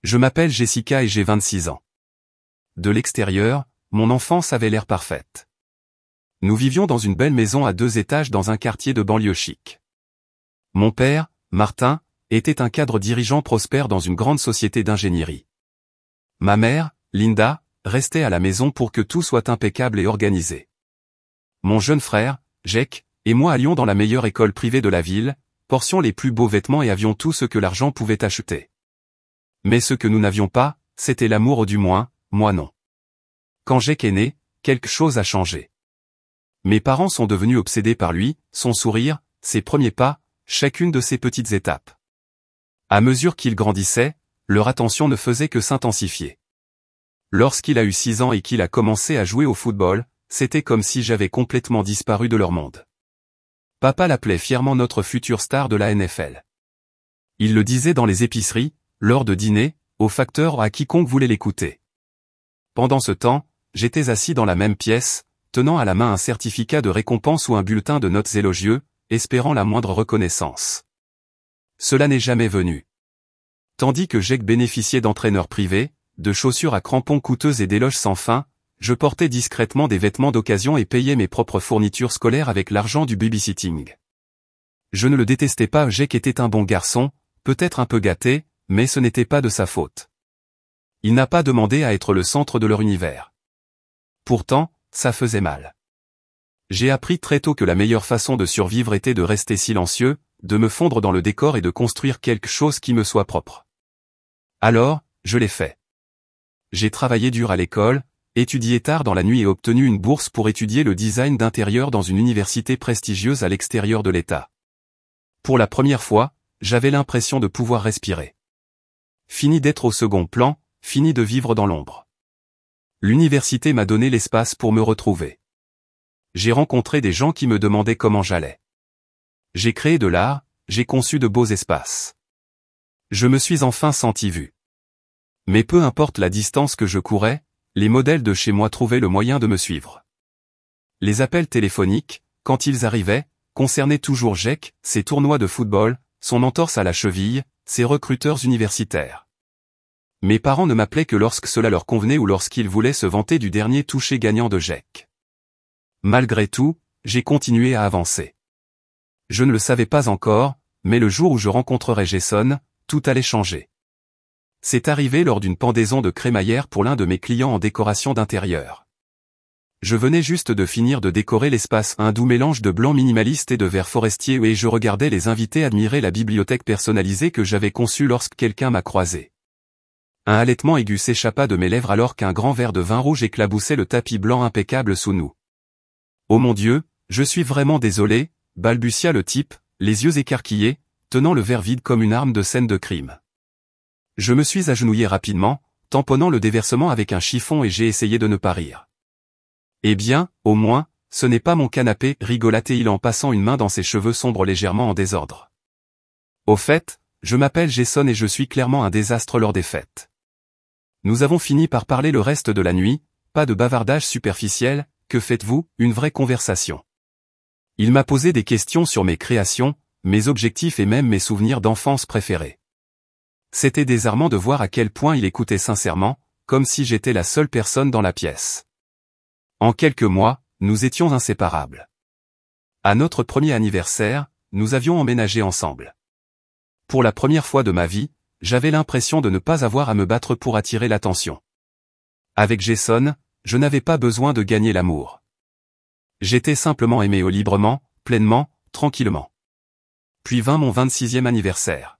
Je m'appelle Jessica et j'ai 26 ans. De l'extérieur, mon enfance avait l'air parfaite. Nous vivions dans une belle maison à 2 étages dans un quartier de banlieue chic. Mon père, Martin, était un cadre dirigeant prospère dans une grande société d'ingénierie. Ma mère, Linda, restait à la maison pour que tout soit impeccable et organisé. Mon jeune frère, Jake, et moi allions dans la meilleure école privée de la ville, portions les plus beaux vêtements et avions tout ce que l'argent pouvait acheter. Mais ce que nous n'avions pas, c'était l'amour, du moins, moi non. Quand Jake est né, quelque chose a changé. Mes parents sont devenus obsédés par lui, son sourire, ses premiers pas, chacune de ses petites étapes. À mesure qu'il grandissait, leur attention ne faisait que s'intensifier. Lorsqu'il a eu 6 ans et qu'il a commencé à jouer au football, c'était comme si j'avais complètement disparu de leur monde. Papa l'appelait fièrement notre future star de la NFL. Il le disait dans les épiceries, lors de dîners, aux facteurs, à quiconque voulait l'écouter. Pendant ce temps, j'étais assis dans la même pièce, tenant à la main un certificat de récompense ou un bulletin de notes élogieux, espérant la moindre reconnaissance. Cela n'est jamais venu. Tandis que Jake bénéficiait d'entraîneurs privés, de chaussures à crampons coûteuses et d'éloges sans fin, je portais discrètement des vêtements d'occasion et payais mes propres fournitures scolaires avec l'argent du babysitting. Je ne le détestais pas, Jake était un bon garçon, peut-être un peu gâté, mais ce n'était pas de sa faute. Il n'a pas demandé à être le centre de leur univers. Pourtant, ça faisait mal. J'ai appris très tôt que la meilleure façon de survivre était de rester silencieux, de me fondre dans le décor et de construire quelque chose qui me soit propre. Alors, je l'ai fait. J'ai travaillé dur à l'école, étudié tard dans la nuit et obtenu une bourse pour étudier le design d'intérieur dans une université prestigieuse à l'extérieur de l'État. Pour la première fois, j'avais l'impression de pouvoir respirer. Fini d'être au second plan, fini de vivre dans l'ombre. L'université m'a donné l'espace pour me retrouver. J'ai rencontré des gens qui me demandaient comment j'allais. J'ai créé de l'art, j'ai conçu de beaux espaces. Je me suis enfin senti vu. Mais peu importe la distance que je courais, les modèles de chez moi trouvaient le moyen de me suivre. Les appels téléphoniques, quand ils arrivaient, concernaient toujours Jake, ses tournois de football, son entorse à la cheville, ses recruteurs universitaires. Mes parents ne m'appelaient que lorsque cela leur convenait ou lorsqu'ils voulaient se vanter du dernier toucher gagnant de Jake. Malgré tout, j'ai continué à avancer. Je ne le savais pas encore, mais le jour où je rencontrerais Jason, tout allait changer. C'est arrivé lors d'une pendaison de crémaillère pour l'un de mes clients en décoration d'intérieur. Je venais juste de finir de décorer l'espace, un doux mélange de blanc minimaliste et de vert forestier, et je regardais les invités admirer la bibliothèque personnalisée que j'avais conçue lorsque quelqu'un m'a croisé. Un halètement aigu s'échappa de mes lèvres alors qu'un grand verre de vin rouge éclaboussait le tapis blanc impeccable sous nous. « Oh mon Dieu, je suis vraiment désolé », balbutia le type, les yeux écarquillés, tenant le verre vide comme une arme de scène de crime. Je me suis agenouillé rapidement, tamponnant le déversement avec un chiffon et j'ai essayé de ne pas rire. « Eh bien, au moins, ce n'est pas mon canapé », rigolait-il en passant une main dans ses cheveux sombres légèrement en désordre. « Au fait, je m'appelle Jason et je suis clairement un désastre lors des fêtes. » Nous avons fini par parler le reste de la nuit, pas de bavardage superficiel, que faites-vous, une vraie conversation. Il m'a posé des questions sur mes créations, mes objectifs et même mes souvenirs d'enfance préférés. C'était désarmant de voir à quel point il écoutait sincèrement, comme si j'étais la seule personne dans la pièce. En quelques mois, nous étions inséparables. À notre premier anniversaire, nous avions emménagé ensemble. Pour la première fois de ma vie, j'avais l'impression de ne pas avoir à me battre pour attirer l'attention. Avec Jason, je n'avais pas besoin de gagner l'amour. J'étais simplement aimé librement, pleinement, tranquillement. Puis vint mon 26e anniversaire.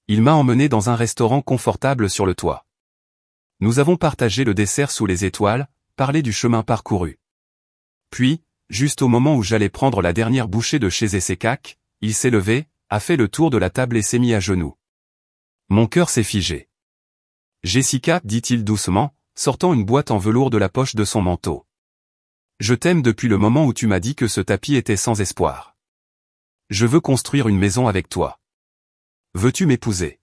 Il m'a emmené dans un restaurant confortable sur le toit. Nous avons partagé le dessert sous les étoiles, parlé du chemin parcouru. Puis, juste au moment où j'allais prendre la dernière bouchée de chez Essekak, il s'est levé, a fait le tour de la table et s'est mis à genoux. Mon cœur s'est figé. « Jessica, dit-il doucement, sortant une boîte en velours de la poche de son manteau. Je t'aime depuis le moment où tu m'as dit que ce tapis était sans espoir. Je veux construire une maison avec toi. Veux-tu m'épouser ?»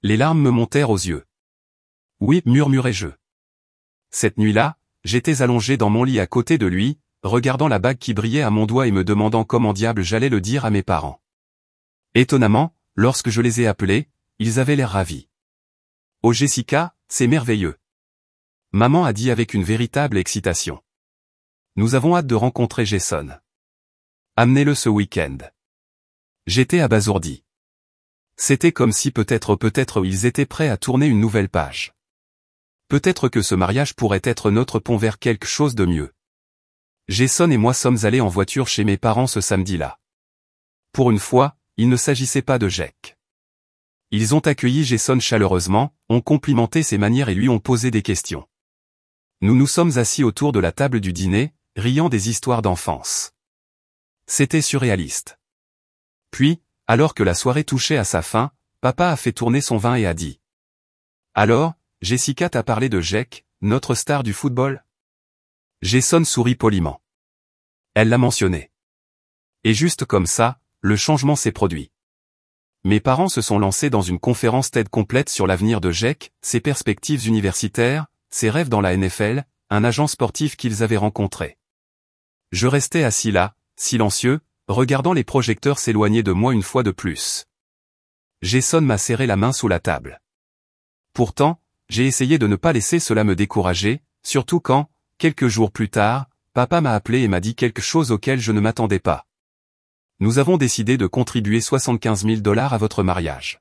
Les larmes me montèrent aux yeux. « Oui, murmurai-je. » Cette nuit-là, j'étais allongé dans mon lit à côté de lui, regardant la bague qui brillait à mon doigt et me demandant comment diable j'allais le dire à mes parents. Étonnamment, lorsque je les ai appelés, ils avaient l'air ravis. Oh Jessica, c'est merveilleux. Maman a dit avec une véritable excitation. Nous avons hâte de rencontrer Jason. Amenez-le ce week-end. J'étais abasourdi. C'était comme si peut-être ils étaient prêts à tourner une nouvelle page. Peut-être que ce mariage pourrait être notre pont vers quelque chose de mieux. Jason et moi sommes allés en voiture chez mes parents ce samedi-là. Pour une fois, il ne s'agissait pas de Jake. Ils ont accueilli Jason chaleureusement, ont complimenté ses manières et lui ont posé des questions. Nous nous sommes assis autour de la table du dîner, riant des histoires d'enfance. C'était surréaliste. Puis, alors que la soirée touchait à sa fin, papa a fait tourner son vin et a dit. Alors, Jessica t'a parlé de Jake, notre star du football? Jason sourit poliment. Elle l'a mentionné. Et juste comme ça, le changement s'est produit. Mes parents se sont lancés dans une conférence TED complète sur l'avenir de Jake, ses perspectives universitaires, ses rêves dans la NFL, un agent sportif qu'ils avaient rencontré. Je restais assis là, silencieux, regardant les projecteurs s'éloigner de moi une fois de plus. Jason m'a serré la main sous la table. Pourtant, j'ai essayé de ne pas laisser cela me décourager, surtout quand, quelques jours plus tard, papa m'a appelé et m'a dit quelque chose auquel je ne m'attendais pas. Nous avons décidé de contribuer 75 000 $ à votre mariage.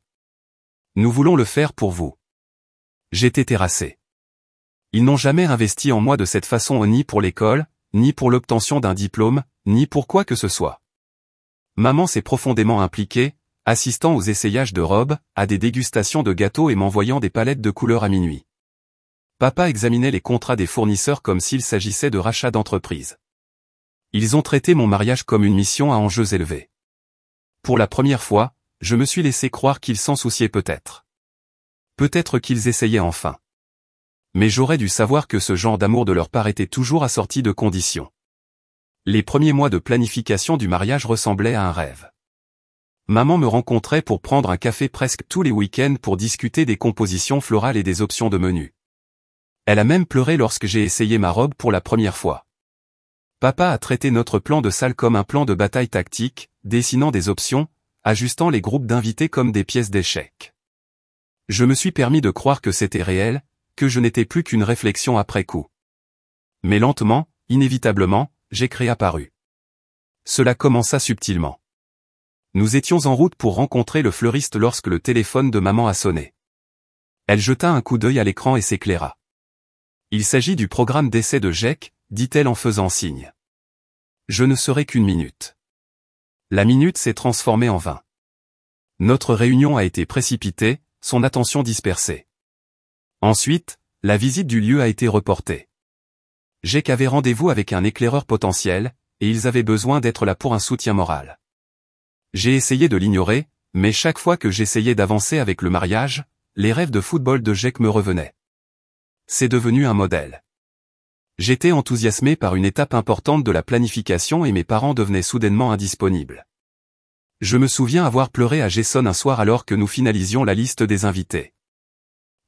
Nous voulons le faire pour vous. J'étais terrassé. Ils n'ont jamais investi en moi de cette façon ni pour l'école, ni pour l'obtention d'un diplôme, ni pour quoi que ce soit. Maman s'est profondément impliquée, assistant aux essayages de robes, à des dégustations de gâteaux et m'envoyant des palettes de couleurs à minuit. Papa examinait les contrats des fournisseurs comme s'il s'agissait de rachats d'entreprise. Ils ont traité mon mariage comme une mission à enjeux élevés. Pour la première fois, je me suis laissé croire qu'ils s'en souciaient peut-être. Peut-être qu'ils essayaient enfin. Mais j'aurais dû savoir que ce genre d'amour de leur part était toujours assorti de conditions. Les premiers mois de planification du mariage ressemblaient à un rêve. Maman me rencontrait pour prendre un café presque tous les week-ends pour discuter des compositions florales et des options de menu. Elle a même pleuré lorsque j'ai essayé ma robe pour la première fois. Papa a traité notre plan de salle comme un plan de bataille tactique, dessinant des options, ajustant les groupes d'invités comme des pièces d'échecs. Je me suis permis de croire que c'était réel, que je n'étais plus qu'une réflexion après coup. Mais lentement, inévitablement, Jake réapparut. Cela commença subtilement. Nous étions en route pour rencontrer le fleuriste lorsque le téléphone de maman a sonné. Elle jeta un coup d'œil à l'écran et s'éclaira. Il s'agit du programme d'essai de Jake, dit-elle en faisant signe. Je ne serai qu'une minute. La minute s'est transformée en 20. Notre réunion a été précipitée, son attention dispersée. Ensuite, la visite du lieu a été reportée. Jake avait rendez-vous avec un éclaireur potentiel, et ils avaient besoin d'être là pour un soutien moral. J'ai essayé de l'ignorer, mais chaque fois que j'essayais d'avancer avec le mariage, les rêves de football de Jake me revenaient. C'est devenu un modèle. J'étais enthousiasmé par une étape importante de la planification et mes parents devenaient soudainement indisponibles. Je me souviens avoir pleuré à Jason un soir alors que nous finalisions la liste des invités.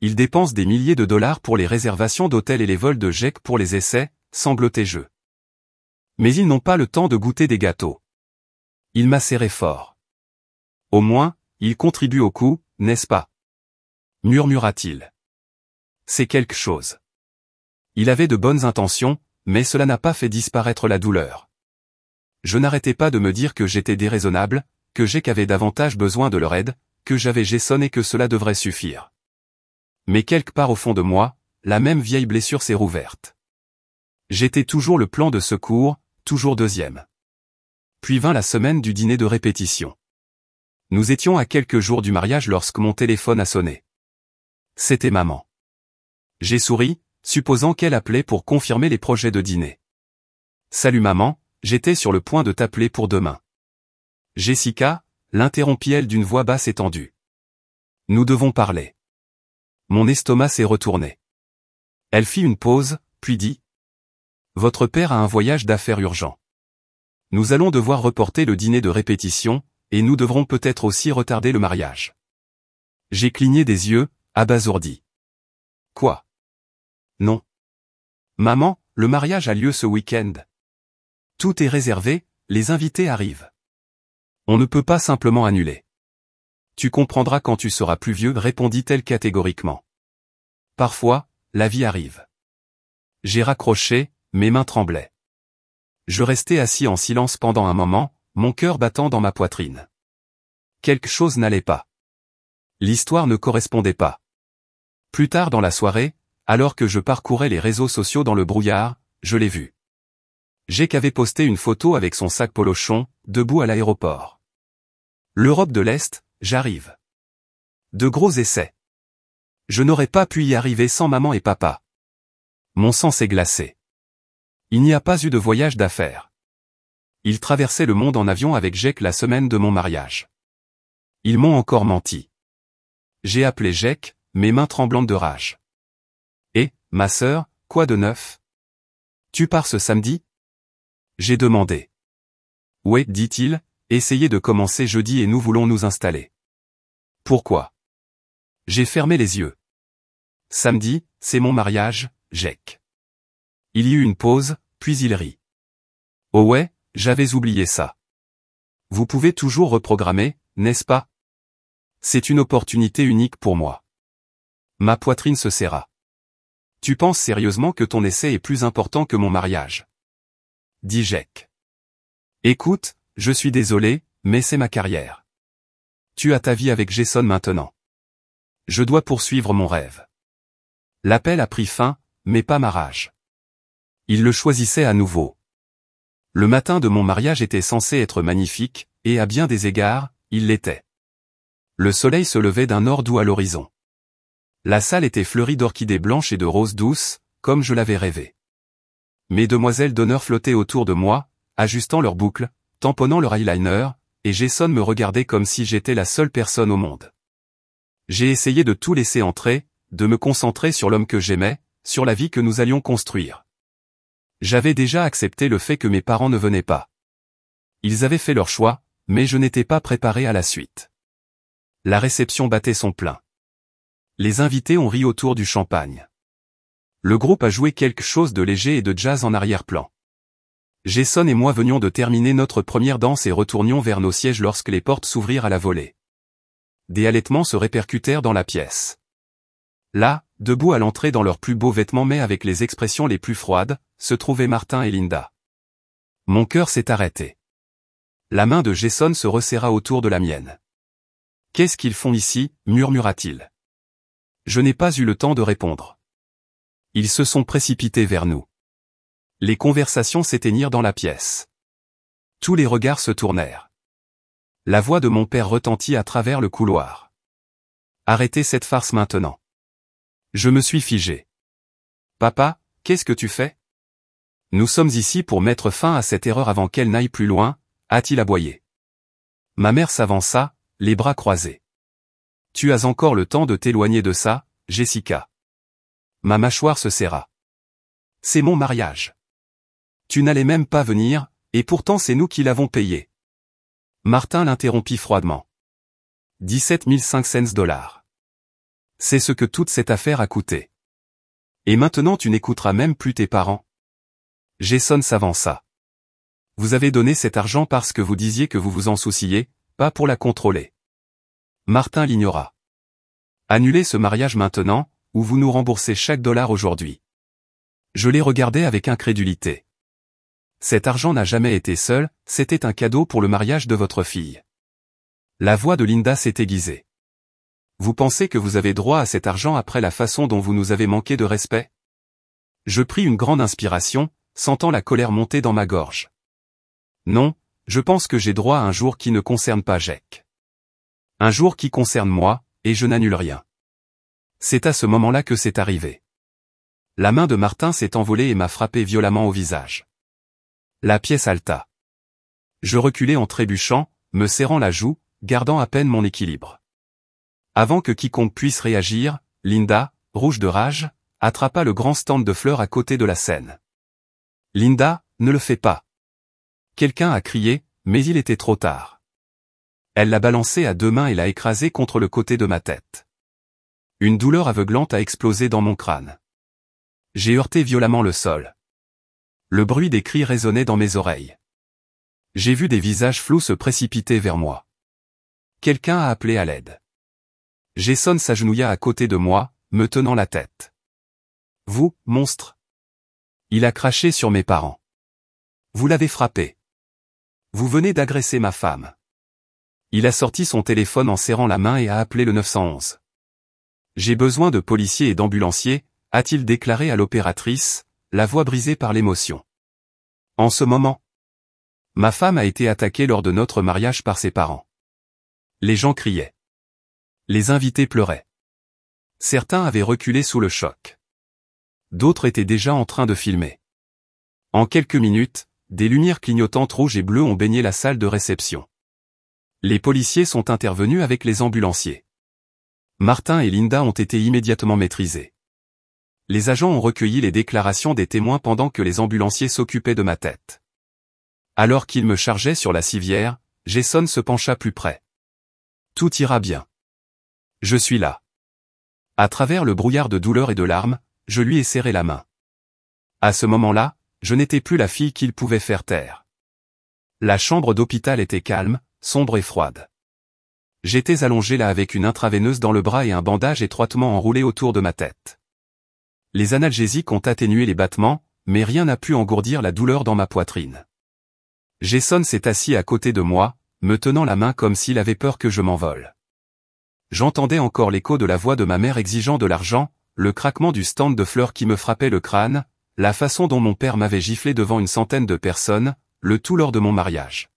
Ils dépensent des milliers de dollars pour les réservations d'hôtels et les vols de Jake pour les essais, sanglotai-je. Mais ils n'ont pas le temps de goûter des gâteaux. Il m'a serré fort. Au moins, il contribue au coup, n'est-ce pas? Murmura-t-il. C'est quelque chose. Il avait de bonnes intentions, mais cela n'a pas fait disparaître la douleur. Je n'arrêtais pas de me dire que j'étais déraisonnable, que Jake avait davantage besoin de leur aide, que j'avais Jason et que cela devrait suffire. Mais quelque part au fond de moi, la même vieille blessure s'est rouverte. J'étais toujours le plan de secours, toujours deuxième. Puis vint la semaine du dîner de répétition. Nous étions à quelques jours du mariage lorsque mon téléphone a sonné. C'était maman. J'ai souri, supposant qu'elle appelait pour confirmer les projets de dîner. Salut maman, j'étais sur le point de t'appeler pour demain. Jessica, l'interrompit-elle d'une voix basse et tendue. Nous devons parler. Mon estomac s'est retourné. Elle fit une pause, puis dit. Votre père a un voyage d'affaires urgent. Nous allons devoir reporter le dîner de répétition, et nous devrons peut-être aussi retarder le mariage. J'ai cligné des yeux, abasourdi. Quoi? Non. Maman, le mariage a lieu ce week-end. Tout est réservé, les invités arrivent. On ne peut pas simplement annuler. Tu comprendras quand tu seras plus vieux, répondit-elle catégoriquement. parfois, la vie arrive. J'ai raccroché, mes mains tremblaient. Je restais assis en silence pendant un moment, mon cœur battant dans ma poitrine. Quelque chose n'allait pas. L'histoire ne correspondait pas. Plus tard dans la soirée, alors que je parcourais les réseaux sociaux dans le brouillard, je l'ai vu. Jake avait posté une photo avec son sac polochon, debout à l'aéroport. L'Europe de l'Est, j'arrive. De gros essais. Je n'aurais pas pu y arriver sans maman et papa. Mon sang s'est glacé. Il n'y a pas eu de voyage d'affaires. Ils traversaient le monde en avion avec Jake la semaine de mon mariage. Ils m'ont encore menti. J'ai appelé Jake, mes mains tremblantes de rage. Et, ma sœur, quoi de neuf? Tu pars ce samedi? J'ai demandé. Ouais, dit-il, essayez de commencer jeudi et nous voulons nous installer. Pourquoi? J'ai fermé les yeux. Samedi, c'est mon mariage, Jake. Il y eut une pause, puis il rit. Oh ouais, j'avais oublié ça. Vous pouvez toujours reprogrammer, n'est-ce pas? C'est une opportunité unique pour moi. Ma poitrine se serra. Tu penses sérieusement que ton essai est plus important que mon mariage? Dit Jake. Écoute, je suis désolé, mais c'est ma carrière. Tu as ta vie avec Jason maintenant. Je dois poursuivre mon rêve. L'appel a pris fin, mais pas ma rage. Il le choisissait à nouveau. Le matin de mon mariage était censé être magnifique, et à bien des égards, il l'était. Le soleil se levait d'un nord doux à l'horizon. La salle était fleurie d'orchidées blanches et de roses douces, comme je l'avais rêvé. Mes demoiselles d'honneur flottaient autour de moi, ajustant leurs boucles, tamponnant leur eyeliner, et Jason me regardait comme si j'étais la seule personne au monde. J'ai essayé de tout laisser entrer, de me concentrer sur l'homme que j'aimais, sur la vie que nous allions construire. J'avais déjà accepté le fait que mes parents ne venaient pas. Ils avaient fait leur choix, mais je n'étais pas préparé à la suite. La réception battait son plein. Les invités ont ri autour du champagne. Le groupe a joué quelque chose de léger et de jazz en arrière-plan. Jason et moi venions de terminer notre première danse et retournions vers nos sièges lorsque les portes s'ouvrirent à la volée. Des halètements se répercutèrent dans la pièce. Là, debout à l'entrée dans leurs plus beaux vêtements mais avec les expressions les plus froides, se trouvaient Martin et Linda. Mon cœur s'est arrêté. La main de Jason se resserra autour de la mienne. « Qu'est-ce qu'ils font ici » murmura-t-il. Je n'ai pas eu le temps de répondre. Ils se sont précipités vers nous. Les conversations s'éteignirent dans la pièce. Tous les regards se tournèrent. La voix de mon père retentit à travers le couloir. « Arrêtez cette farce maintenant. » Je me suis figé. « Papa, qu'est-ce que tu fais ? » Nous sommes ici pour mettre fin à cette erreur avant qu'elle n'aille plus loin, a-t-il aboyé. Ma mère s'avança, les bras croisés. « Tu as encore le temps de t'éloigner de ça, Jessica. » Ma mâchoire se serra. « C'est mon mariage. Tu n'allais même pas venir, et pourtant c'est nous qui l'avons payé. » Martin l'interrompit froidement. 17 500 $. C'est ce que toute cette affaire a coûté. Et maintenant tu n'écouteras même plus tes parents. Jason s'avança. Vous avez donné cet argent parce que vous disiez que vous vous en souciez, pas pour la contrôler. Martin l'ignora. Annulez ce mariage maintenant, ou vous nous remboursez chaque dollar aujourd'hui. Je l'ai regardé avec incrédulité. Cet argent n'a jamais été seul, c'était un cadeau pour le mariage de votre fille. La voix de Linda s'est aiguisée. Vous pensez que vous avez droit à cet argent après la façon dont vous nous avez manqué de respect? Je pris une grande inspiration, sentant la colère monter dans ma gorge. Non, je pense que j'ai droit à un jour qui ne concerne pas Jake. Un jour qui concerne moi, et je n'annule rien. C'est à ce moment-là que c'est arrivé. La main de Martin s'est envolée et m'a frappé violemment au visage. La pièce halta. Je reculai en trébuchant, me serrant la joue, gardant à peine mon équilibre. Avant que quiconque puisse réagir, Linda, rouge de rage, attrapa le grand stand de fleurs à côté de la scène. « Linda, ne le fais pas !» Quelqu'un a crié, mais il était trop tard. Elle l'a balancé à deux mains et l'a écrasé contre le côté de ma tête. Une douleur aveuglante a explosé dans mon crâne. J'ai heurté violemment le sol. Le bruit des cris résonnait dans mes oreilles. J'ai vu des visages flous se précipiter vers moi. Quelqu'un a appelé à l'aide. Jason s'agenouilla à côté de moi, me tenant la tête. Vous, monstre! Il a craché sur mes parents. Vous l'avez frappé. Vous venez d'agresser ma femme. Il a sorti son téléphone en serrant la main et a appelé le 911. J'ai besoin de policiers et d'ambulanciers, a-t-il déclaré à l'opératrice, la voix brisée par l'émotion. En ce moment, ma femme a été attaquée lors de notre mariage par ses parents. Les gens criaient. Les invités pleuraient. Certains avaient reculé sous le choc. D'autres étaient déjà en train de filmer. En quelques minutes, des lumières clignotantes rouges et bleues ont baigné la salle de réception. Les policiers sont intervenus avec les ambulanciers. Martin et Linda ont été immédiatement maîtrisés. Les agents ont recueilli les déclarations des témoins pendant que les ambulanciers s'occupaient de ma tête. Alors qu'ils me chargeaient sur la civière, Jason se pencha plus près. Tout ira bien. Je suis là. À travers le brouillard de douleur et de larmes, je lui ai serré la main. À ce moment-là, je n'étais plus la fille qu'il pouvait faire taire. La chambre d'hôpital était calme, sombre et froide. J'étais allongé là avec une intraveineuse dans le bras et un bandage étroitement enroulé autour de ma tête. Les analgésiques ont atténué les battements, mais rien n'a pu engourdir la douleur dans ma poitrine. Jason s'est assis à côté de moi, me tenant la main comme s'il avait peur que je m'envole. J'entendais encore l'écho de la voix de ma mère exigeant de l'argent, le craquement du stand de fleurs qui me frappait le crâne, la façon dont mon père m'avait giflé devant une centaine de personnes, le tout lors de mon mariage.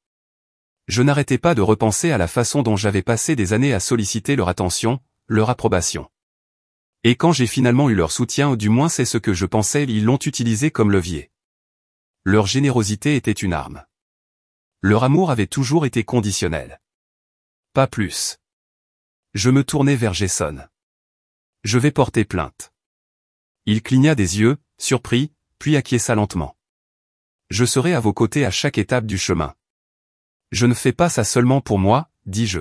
Je n'arrêtais pas de repenser à la façon dont j'avais passé des années à solliciter leur attention, leur approbation. Et quand j'ai finalement eu leur soutien, ou du moins c'est ce que je pensais, ils l'ont utilisé comme levier. Leur générosité était une arme. Leur amour avait toujours été conditionnel. Pas plus. Je me tournai vers Jason. Je vais porter plainte. Il cligna des yeux, surpris, puis acquiesça lentement. Je serai à vos côtés à chaque étape du chemin. Je ne fais pas ça seulement pour moi, dis-je.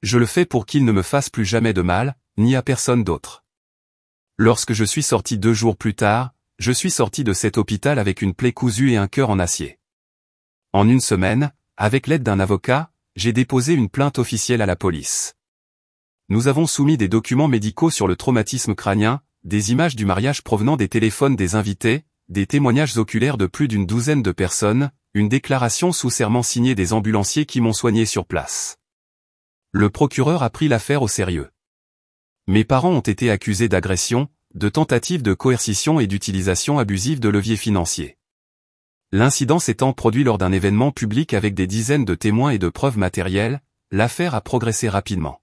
Je le fais pour qu'il ne me fasse plus jamais de mal, ni à personne d'autre. Lorsque je suis sorti 2 jours plus tard, je suis sorti de cet hôpital avec une plaie cousue et un cœur en acier. En une semaine, avec l'aide d'un avocat, j'ai déposé une plainte officielle à la police. Nous avons soumis des documents médicaux sur le traumatisme crânien, des images du mariage provenant des téléphones des invités, des témoignages oculaires de plus d'une douzaine de personnes, une déclaration sous serment signée des ambulanciers qui m'ont soigné sur place. Le procureur a pris l'affaire au sérieux. Mes parents ont été accusés d'agression, de tentative de coercition et d'utilisation abusive de leviers financiers. L'incident s'étant produit lors d'un événement public avec des dizaines de témoins et de preuves matérielles, l'affaire a progressé rapidement.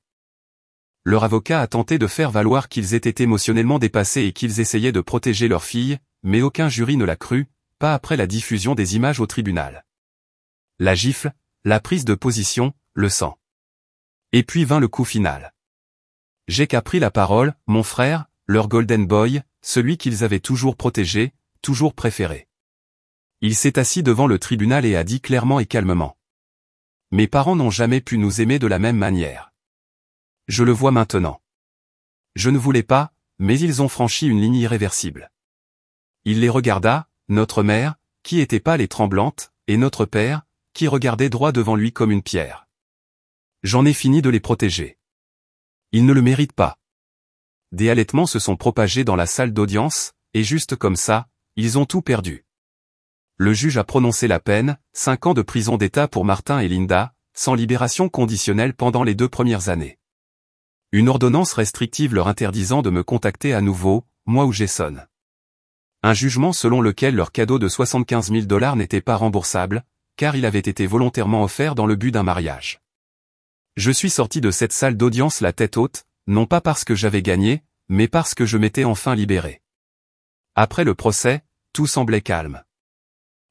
Leur avocat a tenté de faire valoir qu'ils étaient émotionnellement dépassés et qu'ils essayaient de protéger leur fille, mais aucun jury ne l'a cru, pas après la diffusion des images au tribunal. La gifle, la prise de position, le sang. Et puis vint le coup final. Jake a pris la parole, mon frère, leur golden boy, celui qu'ils avaient toujours protégé, toujours préféré. Il s'est assis devant le tribunal et a dit clairement et calmement. Mes parents n'ont jamais pu nous aimer de la même manière. Je le vois maintenant. Je ne voulais pas, mais ils ont franchi une ligne irréversible. Il les regarda, notre mère, qui était pâle et tremblante, et notre père, qui regardait droit devant lui comme une pierre. J'en ai fini de les protéger. Ils ne le méritent pas. Des halètements se sont propagés dans la salle d'audience, et juste comme ça, ils ont tout perdu. Le juge a prononcé la peine, 5 ans de prison d'État pour Martin et Linda, sans libération conditionnelle pendant les 2 premières années. Une ordonnance restrictive leur interdisant de me contacter à nouveau, moi ou Jason. Un jugement selon lequel leur cadeau de 75 000 $ n'était pas remboursable, car il avait été volontairement offert dans le but d'un mariage. Je suis sorti de cette salle d'audience la tête haute, non pas parce que j'avais gagné, mais parce que je m'étais enfin libéré. Après le procès, tout semblait calme.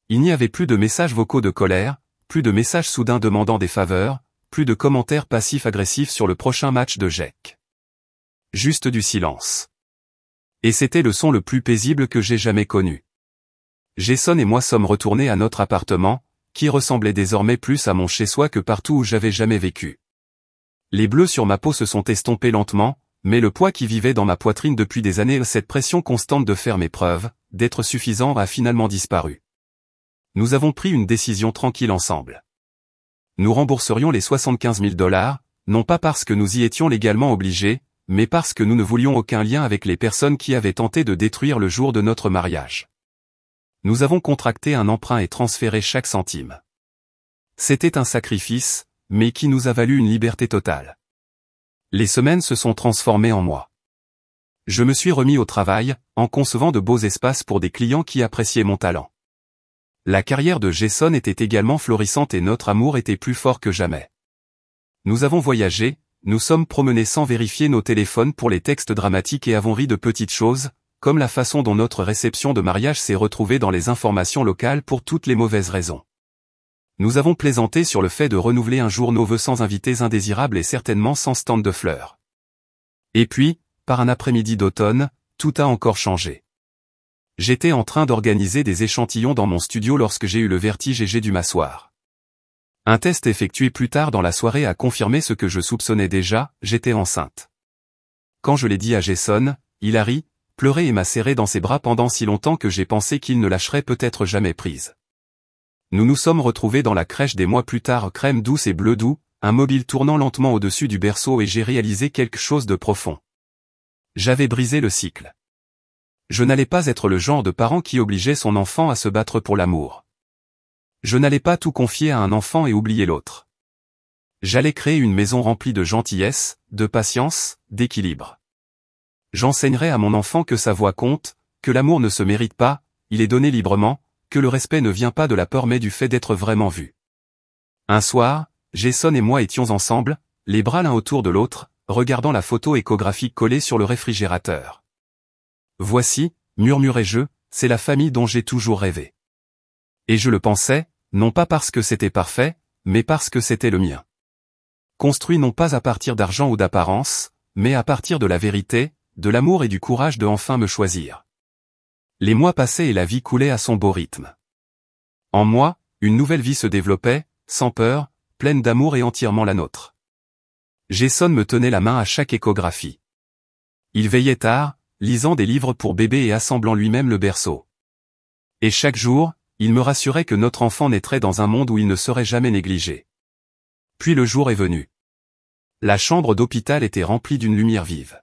Il n'y avait plus de messages vocaux de colère, plus de messages soudains demandant des faveurs, plus de commentaires passifs-agressifs sur le prochain match de Jake. Juste du silence. Et c'était le son le plus paisible que j'ai jamais connu. Jason et moi sommes retournés à notre appartement, qui ressemblait désormais plus à mon chez-soi que partout où j'avais jamais vécu. Les bleus sur ma peau se sont estompés lentement, mais le poids qui vivait dans ma poitrine depuis des années, cette pression constante de faire mes preuves, d'être suffisant, a finalement disparu. Nous avons pris une décision tranquille ensemble. Nous rembourserions les 75 000 $, non pas parce que nous y étions légalement obligés, mais parce que nous ne voulions aucun lien avec les personnes qui avaient tenté de détruire le jour de notre mariage. Nous avons contracté un emprunt et transféré chaque centime. C'était un sacrifice, mais qui nous a valu une liberté totale. Les semaines se sont transformées en mois. Je me suis remis au travail, en concevant de beaux espaces pour des clients qui appréciaient mon talent. La carrière de Jason était également florissante et notre amour était plus fort que jamais. Nous avons voyagé, nous sommes promenés sans vérifier nos téléphones pour les textes dramatiques et avons ri de petites choses, comme la façon dont notre réception de mariage s'est retrouvée dans les informations locales pour toutes les mauvaises raisons. Nous avons plaisanté sur le fait de renouveler un jour nos vœux sans invités indésirables et certainement sans stand de fleurs. Et puis, par un après-midi d'automne, tout a encore changé. J'étais en train d'organiser des échantillons dans mon studio lorsque j'ai eu le vertige et j'ai dû m'asseoir. Un test effectué plus tard dans la soirée a confirmé ce que je soupçonnais déjà, j'étais enceinte. Quand je l'ai dit à Jason, il a ri, pleuré et m'a serré dans ses bras pendant si longtemps que j'ai pensé qu'il ne lâcherait peut-être jamais prise. Nous nous sommes retrouvés dans la crèche des mois plus tard, crème douce et bleu doux, un mobile tournant lentement au-dessus du berceau et j'ai réalisé quelque chose de profond. J'avais brisé le cycle. Je n'allais pas être le genre de parent qui obligeait son enfant à se battre pour l'amour. Je n'allais pas tout confier à un enfant et oublier l'autre. J'allais créer une maison remplie de gentillesse, de patience, d'équilibre. J'enseignerai à mon enfant que sa voix compte, que l'amour ne se mérite pas, il est donné librement, que le respect ne vient pas de la peur mais du fait d'être vraiment vu. Un soir, Jason et moi étions ensemble, les bras l'un autour de l'autre, regardant la photo échographique collée sur le réfrigérateur. Voici, murmurai-je, c'est la famille dont j'ai toujours rêvé. Et je le pensais, non pas parce que c'était parfait, mais parce que c'était le mien. Construit non pas à partir d'argent ou d'apparence, mais à partir de la vérité, de l'amour et du courage de enfin me choisir. Les mois passaient et la vie coulait à son beau rythme. En moi, une nouvelle vie se développait, sans peur, pleine d'amour et entièrement la nôtre. Jason me tenait la main à chaque échographie. Il veillait tard, lisant des livres pour bébé et assemblant lui-même le berceau. Et chaque jour, il me rassurait que notre enfant naîtrait dans un monde où il ne serait jamais négligé. Puis le jour est venu. La chambre d'hôpital était remplie d'une lumière vive.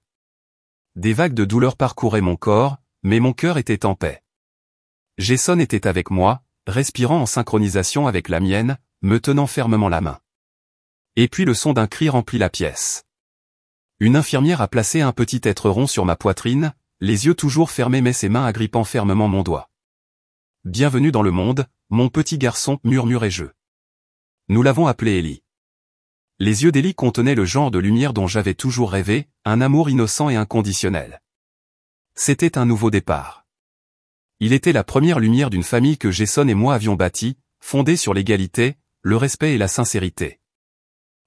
Des vagues de douleur parcouraient mon corps, mais mon cœur était en paix. Jason était avec moi, respirant en synchronisation avec la mienne, me tenant fermement la main. Et puis le son d'un cri remplit la pièce. Une infirmière a placé un petit être rond sur ma poitrine, les yeux toujours fermés mais ses mains agrippant fermement mon doigt. « Bienvenue dans le monde, mon petit garçon » murmurai-je. Nous l'avons appelé Ellie. Les yeux d'Ellie contenaient le genre de lumière dont j'avais toujours rêvé, un amour innocent et inconditionnel. C'était un nouveau départ. Il était la première lumière d'une famille que Jason et moi avions bâtie, fondée sur l'égalité, le respect et la sincérité.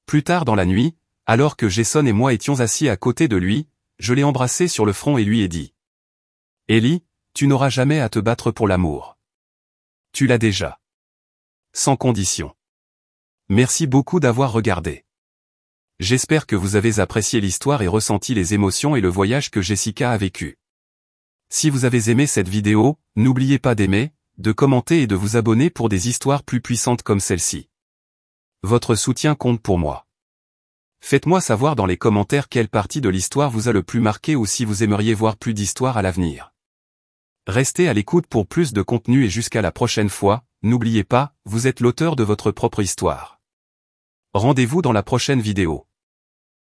Plus tard dans la nuit, alors que Jason et moi étions assis à côté de lui, je l'ai embrassé sur le front et lui ai dit « Ellie, tu n'auras jamais à te battre pour l'amour. Tu l'as déjà. Sans condition. » Merci beaucoup d'avoir regardé. J'espère que vous avez apprécié l'histoire et ressenti les émotions et le voyage que Jessica a vécu. Si vous avez aimé cette vidéo, n'oubliez pas d'aimer, de commenter et de vous abonner pour des histoires plus puissantes comme celle-ci. Votre soutien compte pour moi. Faites-moi savoir dans les commentaires quelle partie de l'histoire vous a le plus marqué ou si vous aimeriez voir plus d'histoires à l'avenir. Restez à l'écoute pour plus de contenu et jusqu'à la prochaine fois, n'oubliez pas, vous êtes l'auteur de votre propre histoire. Rendez-vous dans la prochaine vidéo.